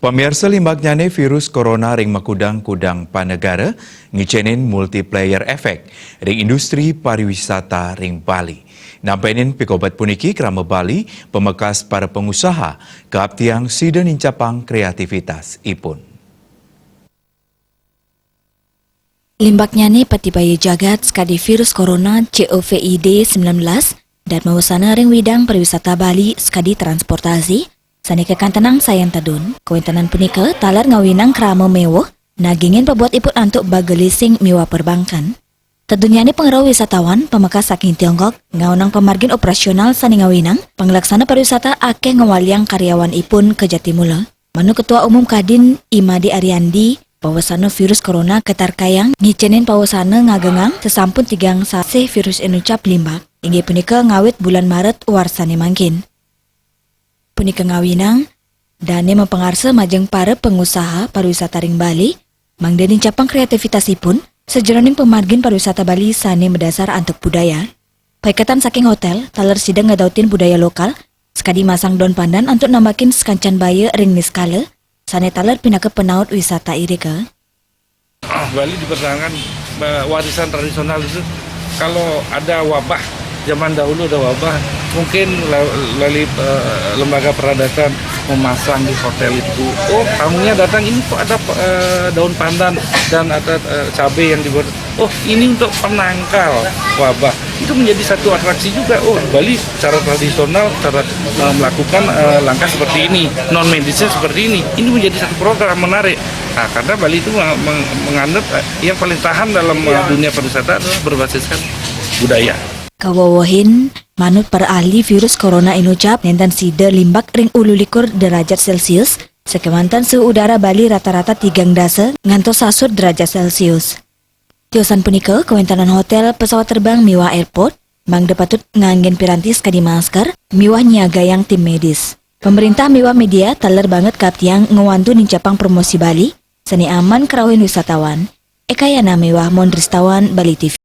Pemirsa limbaknyane virus corona ring makudang-kudang panegara ngicenin multiplayer efek ring industri pariwisata ring Bali. Nampenin pikobat puniki kerama Bali pemekas para pengusaha keaptiang sida nincapang kreativitas ipun. Limbaknyane pati bayi jagat sekadi virus corona COVID-19 dan mawasana ring widang pariwisata Bali sekadi transportasi. Sani kekantanang sayang tadun, kawintanan punika talar ngawinang krama mewah, nagingin pabuat iput antuk bagelising miwa perbankan. Tentunya ini pengerau wisatawan, pemekas saking Tiongkok, ngaunang pemargin operasional sani ngawinang, penglaksana pariwisata akeh ngawaliang karyawan ipun ke Jatimula. Manu Ketua Umum Kadin Imadi Ariandi, pawasana virus corona ketarkayang, ngicenin pawasana ngagengang sesampun tigang sase virus enucap limbak, hingga punika ngawit bulan Maret warsani mangkin. Punika ngawinang, dane mempengarsa majeng para pengusaha pariwisata ring Bali, mangdenin capang kreativitasipun, sejroning pemargin pariwisata Bali sane mendasar antuk budaya. Paikatan saking hotel, taler sidang ngadautin budaya lokal, sekadi masang daun pandan untuk nambakin sekancan baya ring niskala, sane taler pinaka penaut wisata irika. Bali dipertahankan warisan tradisional itu. Kalau ada wabah, zaman dahulu ada wabah, mungkin melalui lembaga peradatan memasang di hotel itu. Oh, tamunya datang, ini kok ada daun pandan dan ada cabai yang dibuat. Oh, ini untuk penangkal wabah. Itu menjadi satu atraksi juga. Oh, Bali secara tradisional, cara melakukan langkah seperti ini, non medisnya seperti ini. Ini menjadi satu program menarik. Nah, karena Bali itu menganut yang paling tahan dalam dunia pariwisata adalah berbasiskan budaya. Kawawahin, manut para ahli virus corona inucap nentan sida limbak ring 10 derajat Celcius, sekemantan suhu udara Bali rata-rata 3 dasa ngantos 1 derajat Celcius. Tiosan punika kawintanan hotel pesawat terbang miwah airport, mang depatut nganggen pirantis kadi masker, miwah nyiaga yang tim medis. Pemerintah miwah media taler banget kaptiang ngewantu nincapang promosi Bali, seni aman kerawin wisatawan. Ekayana miwah Mondristawan Bali TV.